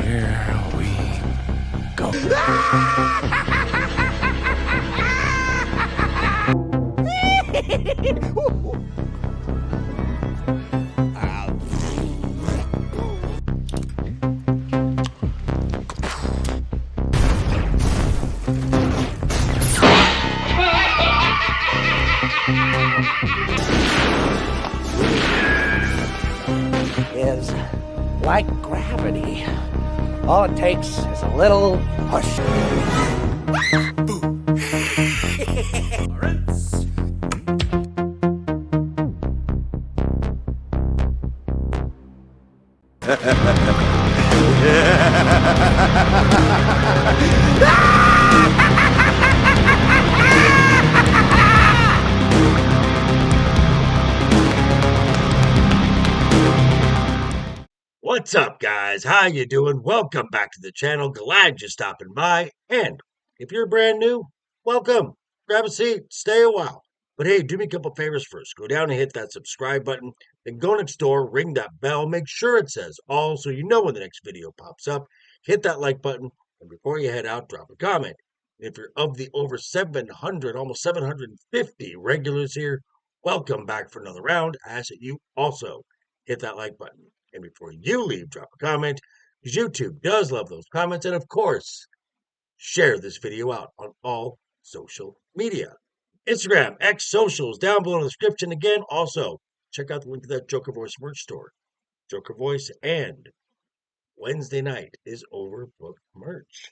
Here we go. Is like gravity. All it takes is a little push. What's up, guys? How you doing? Welcome back to the channel. Glad you're stopping by. And if you're brand new, welcome. Grab a seat. Stay a while. But hey, do me a couple favors first. Go down and hit that subscribe button. Then go next door, ring that bell. Make sure it says all so you know when the next video pops up. Hit that like button. And before you head out, drop a comment. If you're of the over 700, almost 750 regulars here, welcome back for another round. I ask that you also hit that like button. And before you leave, drop a comment, because YouTube does love those comments. And of course, share this video out on all social media. Instagram, X socials, down below in the description. Again, also, check out the link to that Joker Voice merch store. Joker Voice and Wednesday night is overbooked merch.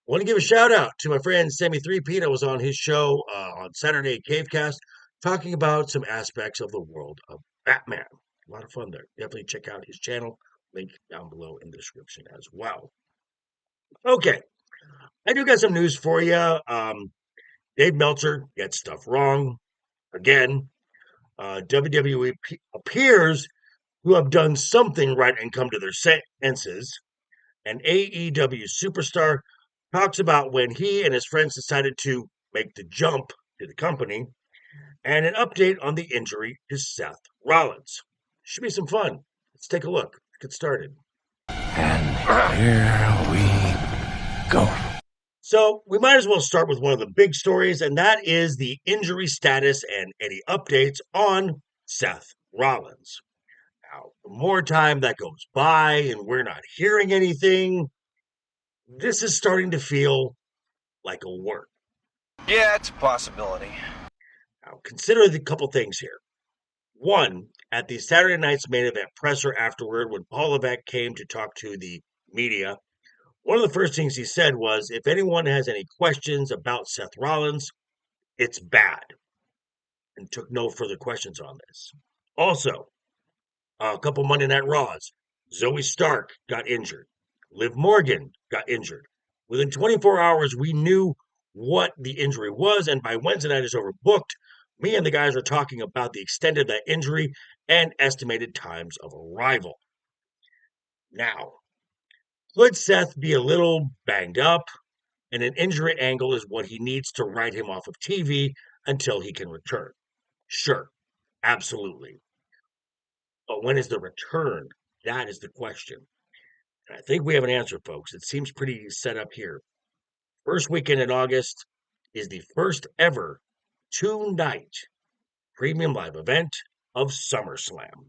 Want to give a shout out to my friend Sammy 3Pete. I was on his show on Saturday Cavecast talking about some aspects of the world of Batman. A lot of fun there. Definitely check out his channel. Link down below in the description as well. Okay. I do got some news for you. Dave Meltzer gets stuff wrong. Again, WWE appears to have done something right and come to their senses. An AEW superstar talks about when he and his friends decided to make the jump to the company, and an update on the injury to Seth Rollins. Should be some fun. Let's take a look. Let's get started. And here we go. So we might as well start with one of the big stories, and that is the injury status and any updates on Seth Rollins. Now, the more time that goes by and we're not hearing anything, this is starting to feel like a work. Yeah, it's a possibility. Now, consider the couple things here. One, at the Saturday night's main event presser afterward, when Paul Levesque came to talk to the media, one of the first things he said was, if anyone has any questions about Seth Rollins, it's bad. And took no further questions on this. Also, a couple Monday Night Raws, Zoe Stark got injured. Liv Morgan got injured. Within 24 hours, we knew what the injury was, and by Wednesday night is overbooked. Me and the guys are talking about the extent of that injury and estimated times of arrival. Now, could Seth be a little banged up, and an injury angle is what he needs to write him off of TV until he can return? Sure, absolutely. But when is the return? That is the question. And I think we have an answer, folks. It seems pretty set up here. First weekend in August is the first ever two-night premium live event of SummerSlam.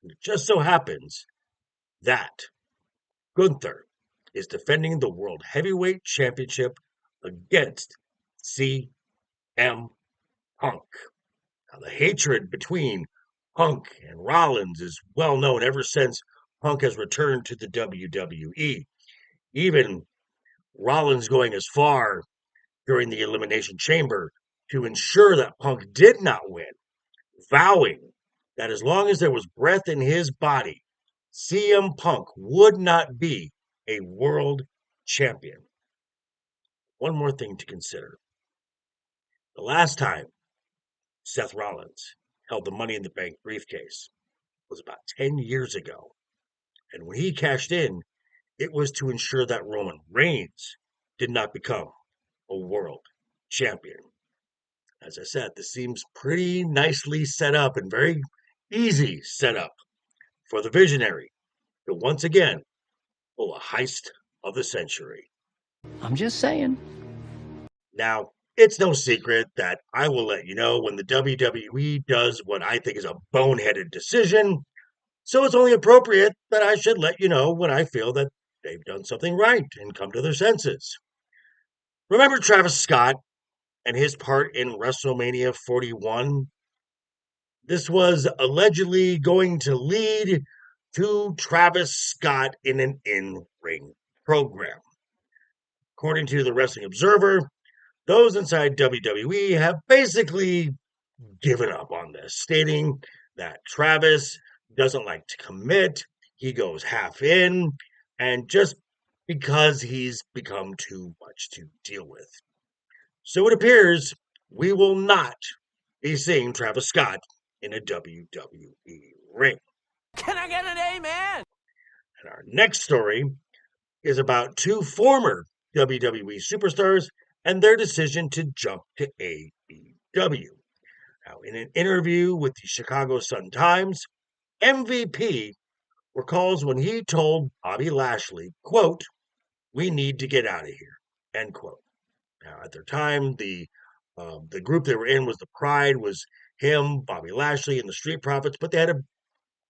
It just so happens that Gunther is defending the World Heavyweight Championship against CM Punk. Now, the hatred between Punk and Rollins is well known ever since Punk has returned to the WWE. Even Rollins going as far during the Elimination Chamber to ensure that Punk did not win, vowing that as long as there was breath in his body, CM Punk would not be a world champion. One more thing to consider. The last time Seth Rollins held the Money in the Bank briefcase was about 10 years ago. And when he cashed in, it was to ensure that Roman Reigns did not become a world champion. As I said, this seems pretty nicely set up and very easy set up for the visionary to once again Oh, a heist of the century. I'm just saying. Now, it's no secret that I will let you know when the WWE does what I think is a boneheaded decision, so it's only appropriate that I should let you know when I feel that they've done something right and come to their senses. Remember Travis Scott and his part in WrestleMania 41? This was allegedly going to lead to Travis Scott in an in ring program. According to the Wrestling Observer, those inside WWE have basically given up on this, stating that Travis doesn't like to commit, he goes half in, and just because he's become too much to deal with. So it appears we will not be seeing Travis Scott in a WWE ring. Can I get an amen? And our next story is about two former WWE superstars and their decision to jump to AEW. Now, in an interview with the Chicago Sun-Times, MVP recalls when he told Bobby Lashley, quote, "We need to get out of here," end quote. Now, at their time, the group they were in was the Pride, was him, Bobby Lashley, and the Street Profits, but they had a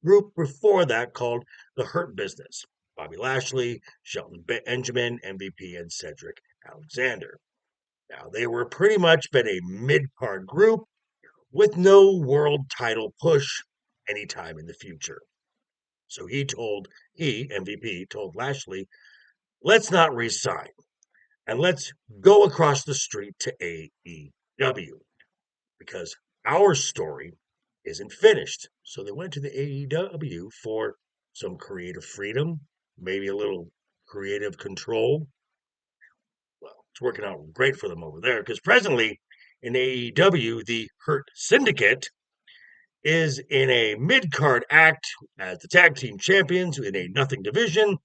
group before that called the Hurt Business. Bobby Lashley, Shelton Benjamin, MVP, and Cedric Alexander. Now, they were pretty much been a mid-card group with no world title push anytime in the future. So MVP, told Lashley, let's not resign and let's go across the street to AEW because our story isn't finished. So they went to the AEW for some creative freedom, maybe a little creative control. Well, it's working out great for them over there because presently in AEW, the Hurt Syndicate is in a mid card act as the tag team champions in a nothing division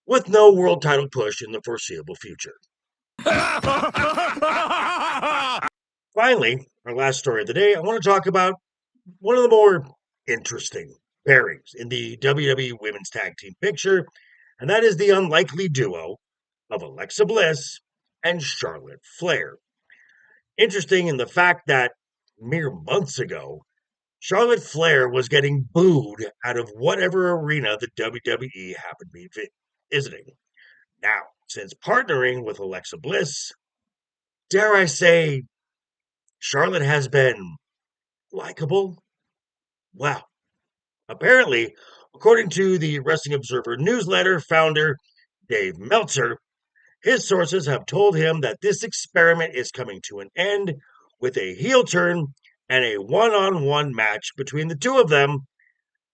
with no world title push in the foreseeable future. Finally, our last story of the day, I want to talk about one of the more interesting pairings in the WWE Women's Tag Team picture, and that is the unlikely duo of Alexa Bliss and Charlotte Flair. Interesting in the fact that mere months ago, Charlotte Flair was getting booed out of whatever arena the WWE happened to be visiting. Now, since partnering with Alexa Bliss, dare I say, Charlotte has been likable? Well, apparently, according to the Wrestling Observer newsletter founder Dave Meltzer, his sources have told him that this experiment is coming to an end with a heel turn and a one-on-one match between the two of them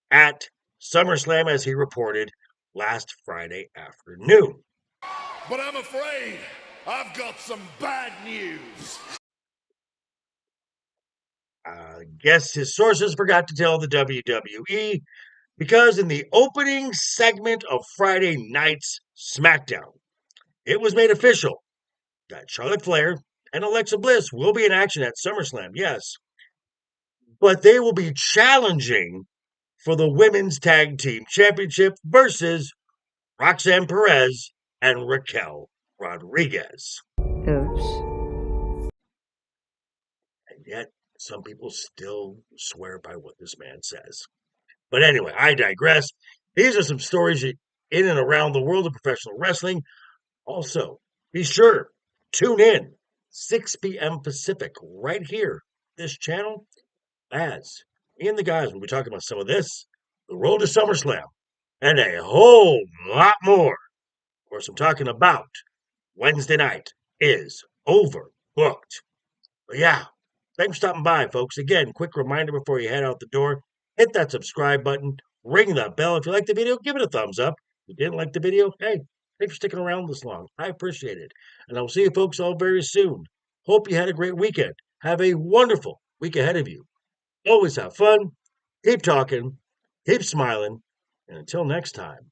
at SummerSlam, as he reported last Friday afternoon. But I'm afraid I've got some bad news. I guess his sources forgot to tell the WWE because in the opening segment of Friday night's SmackDown, it was made official that Charlotte Flair and Alexa Bliss will be in action at SummerSlam, yes, but they will be challenging for the Women's Tag Team Championship versus Roxanne Perez and Raquel Rodriguez. Oops. And yet, some people still swear by what this man says. But anyway, I digress. These are some stories in and around the world of professional wrestling. Also, be sure, tune in 6 p.m. Pacific right here, this channel, as me and the guys will be talking about some of this, the road to SummerSlam, and a whole lot more. Of course, I'm talking about Wednesday night is overbooked. But yeah, thanks for stopping by, folks. Again, quick reminder before you head out the door, hit that subscribe button, ring that bell. If you like the video, give it a thumbs up. If you didn't like the video, hey, thanks for sticking around this long. I appreciate it. And I'll see you folks all very soon. Hope you had a great weekend. Have a wonderful week ahead of you. Always have fun. Keep talking. Keep smiling. And until next time.